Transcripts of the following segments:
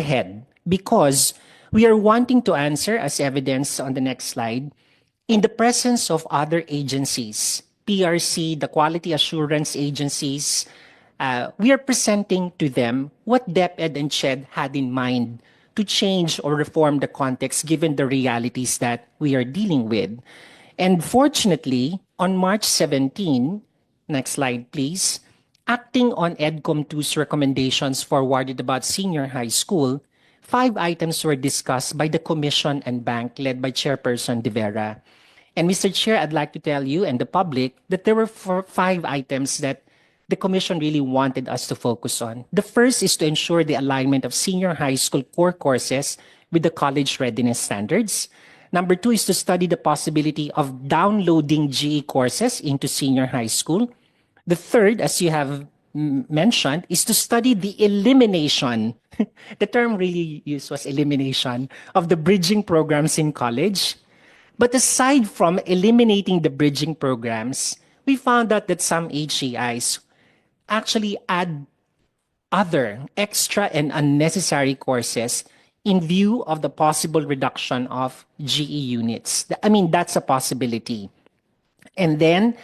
ahead because we are wanting to answer, as evidenced on the next slide, in the presence of other agencies, PRC, the quality assurance agencies, we are presenting to them what DepEd and CHED had in mind to change or reform the context given the realities that we are dealing with. And fortunately, on March 17, next slide please, acting on EDCOM 2's recommendations forwarded about senior high school, 5 items were discussed by the Commission and Bank led by Chairperson De Vera. And Mr. Chair, I'd like to tell you and the public that there were 5 items that the Commission really wanted us to focus on. The first is to ensure the alignment of senior high school core courses with the college readiness standards. Number 2 is to study the possibility of downloading GE courses into senior high school. The third, as you have mentioned, is to study the elimination, the term really used was elimination, of the bridging programs in college. But aside from eliminating the bridging programs, we found out that some HEIs actually add other extra and unnecessary courses in view of the possible reduction of GE units. I mean, that's a possibility. And then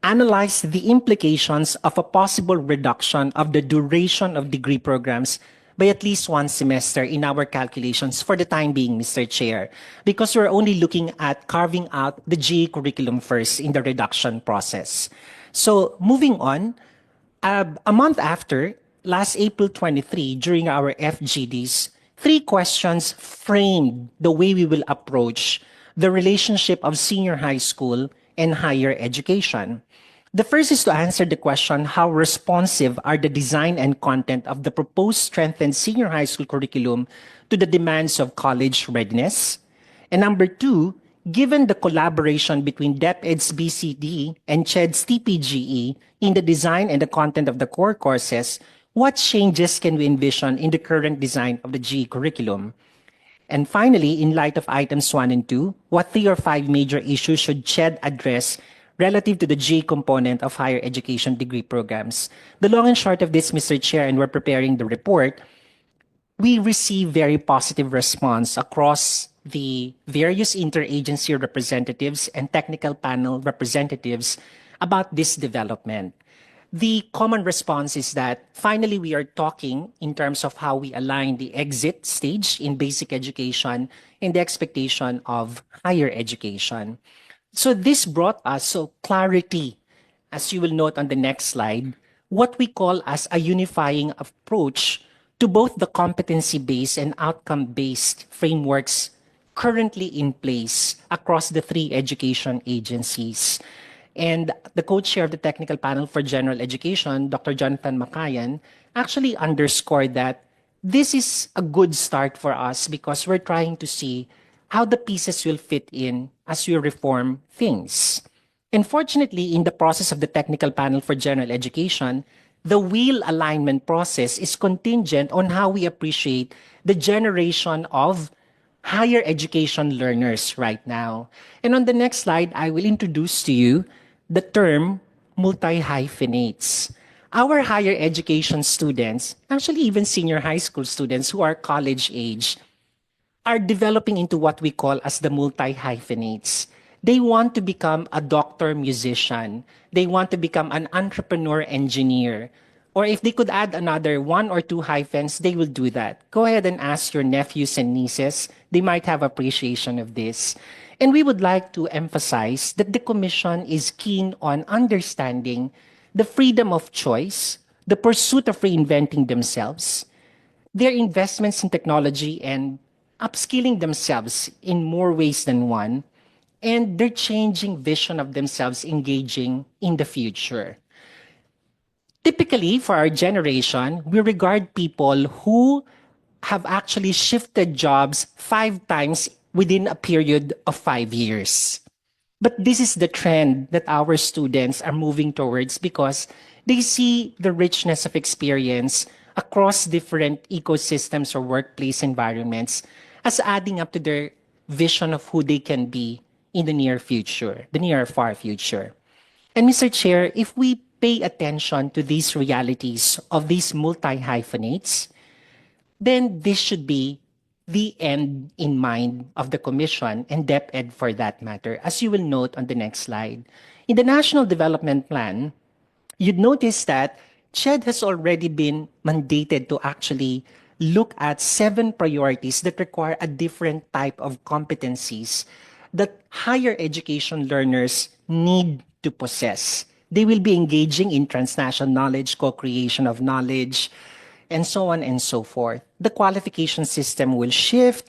analyze the implications of a possible reduction of the duration of degree programs by at least 1 semester in our calculations for the time being, Mr. Chair, because we're only looking at carving out the GE curriculum first in the reduction process. So moving on, a month after, last April 23, during our FGDs, 3 questions framed the way we will approach the relationship of senior high school and higher education. The first is to answer the question, how responsive are the design and content of the proposed strengthened senior high school curriculum to the demands of college readiness? And number 2, given the collaboration between DepEd's BCD and CHED's TPGE in the design and the content of the core courses, what changes can we envision in the current design of the GE curriculum? And finally, in light of items 1 and 2, what 3 or 5 major issues should CHED address relative to the GE component of higher education degree programs? The long and short of this, Mr. Chair, and we're preparing the report, we receive very positive response across the various interagency representatives and technical panel representatives about this development. The common response is that finally we are talking in terms of how we align the exit stage in basic education and the expectation of higher education. So this brought us clarity, as you will note on the next slide, what we call as a unifying approach to both the competency-based and outcome-based frameworks currently in place across the 3 education agencies. And the co-chair of the technical panel for general education, Dr. Jonathan Makayan, actually underscored that this is a good start for us because we're trying to see how the pieces will fit in as we reform things. Unfortunately, in the process of the technical panel for general education, the wheel alignment process is contingent on how we appreciate the generation of higher education learners right now. And on the next slide, I will introduce to you the term multi-hyphenates. Our higher education students, actually even senior high school students who are college age, are developing into what we call as the multi-hyphenates. They want to become a doctor musician. They want to become an entrepreneur engineer. Or if they could add another 1 or 2 hyphens, they will do that. Go ahead and ask your nephews and nieces. They might have appreciation of this. And we would like to emphasize that the Commission is keen on understanding the freedom of choice, the pursuit of reinventing themselves, their investments in technology and upskilling themselves in more ways than one, and their changing vision of themselves engaging in the future. Typically, for our generation, we regard people who have actually shifted jobs 5 times within a period of 5 years. But this is the trend that our students are moving towards because they see the richness of experience across different ecosystems or workplace environments as adding up to their vision of who they can be in the near future, the near far future. And Mr. Chair, if we pay attention to these realities of these multi-hyphenates, then this should be the end in mind of the Commission and DepEd for that matter, as you will note on the next slide. In the National Development Plan, you'd notice that CHED has already been mandated to actually look at 7 priorities that require a different type of competencies that higher education learners need to possess. They will be engaging in transnational knowledge, co-creation of knowledge, and so on and so forth. The qualification system will shift,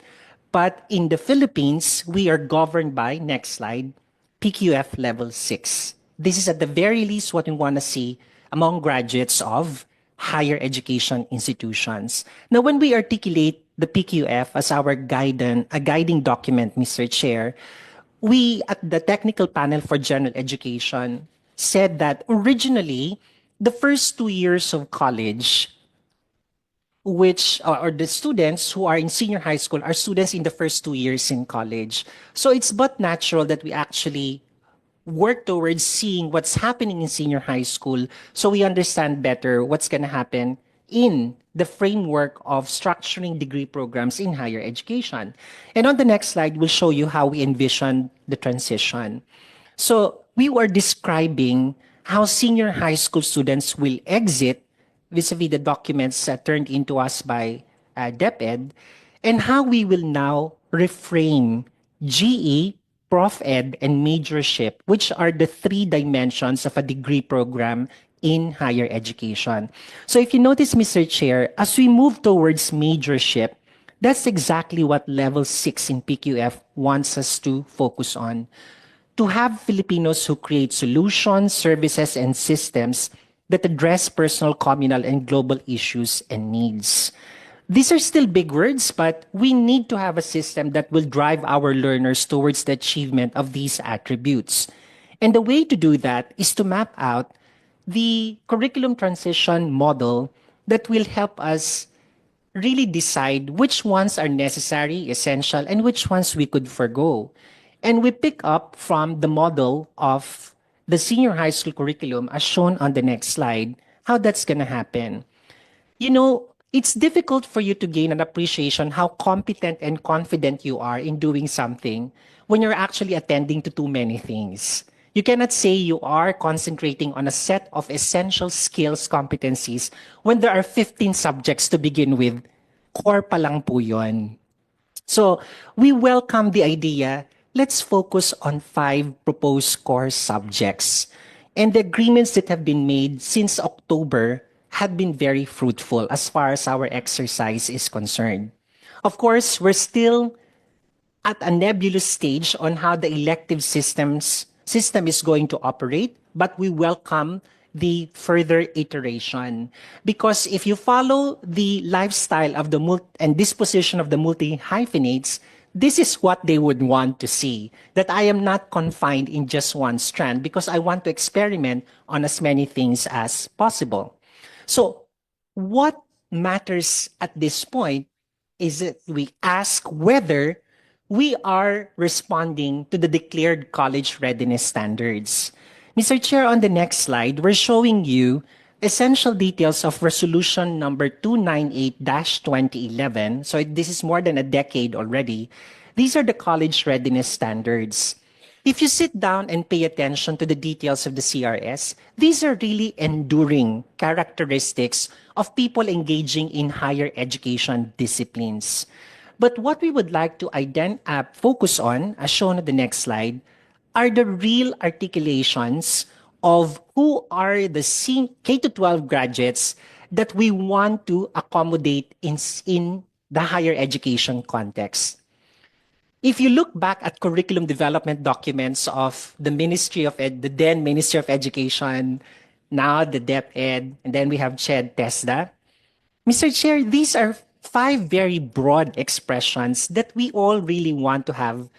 but in the Philippines, we are governed by, next slide, PQF level 6. This is at the very least what we want to see among graduates of higher education institutions. Now, when we articulate the PQF as our guiding document, Mr. Chair, we at the Technical Panel for General Education said that originally, the first 2 years of college, which or the students who are in senior high school are students in the first 2 years in college. So it's but natural that we actually work towards seeing what's happening in senior high school so we understand better what's going to happen in the framework of structuring degree programs in higher education. And on the next slide, we'll show you how we envision the transition. So we were describing how senior high school students will exit vis-a-vis the documents turned into us by DepEd, and how we will now reframe GE, Prof Ed, and majorship, which are the 3 dimensions of a degree program in higher education. So if you notice, Mr. Chair, as we move towards majorship, that's exactly what level 6 in PQF wants us to focus on. To have Filipinos who create solutions, services, and systems that address personal, communal, and global issues and needs. These are still big words, but we need to have a system that will drive our learners towards the achievement of these attributes. And the way to do that is to map out the curriculum transition model that will help us really decide which ones are necessary, essential, and which ones we could forgo. And we pick up from the model of the senior high school curriculum as shown on the next slide, how that's going to happen. You know, it's difficult for you to gain an appreciation how competent and confident you are in doing something when you're actually attending to too many things. You cannot say you are concentrating on a set of essential skills, competencies, when there are 15 subjects to begin with. Core pa lang po yun. So we welcome the idea. Let's focus on 5 proposed core subjects. And the agreements that have been made since October have been very fruitful as far as our exercise is concerned. Of course, we're still at a nebulous stage on how the elective system is going to operate, but we welcome the further iteration. Because if you follow the lifestyle of the and disposition of the multi-hyphenates, this is what they would want to see, that I am not confined in just one strand because I want to experiment on as many things as possible. So what matters at this point is that we ask whether we are responding to the declared college readiness standards. Mr. Chair, on the next slide, we're showing you essential details of resolution number 298-2011. So this is more than a decade already. These are the college readiness standards. If you sit down and pay attention to the details of the CRS, these are really enduring characteristics of people engaging in higher education disciplines. But what we would like to focus on, as shown on the next slide, are the real articulations of who are the K-12 graduates that we want to accommodate in the higher education context. If you look back at curriculum development documents of the Ministry of the then Ministry of Education, now the DepEd, and then we have CHED TESDA. Mr. Chair, these are 5 very broad expressions that we all really want to have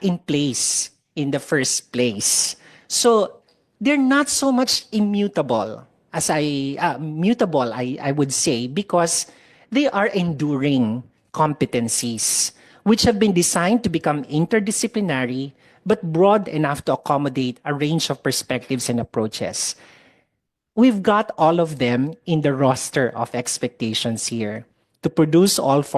in place in the first place. So they're not so much immutable as mutable, I would say, because they are enduring competencies which have been designed to become interdisciplinary but broad enough to accommodate a range of perspectives and approaches. We've got all of them in the roster of expectations here. to produce all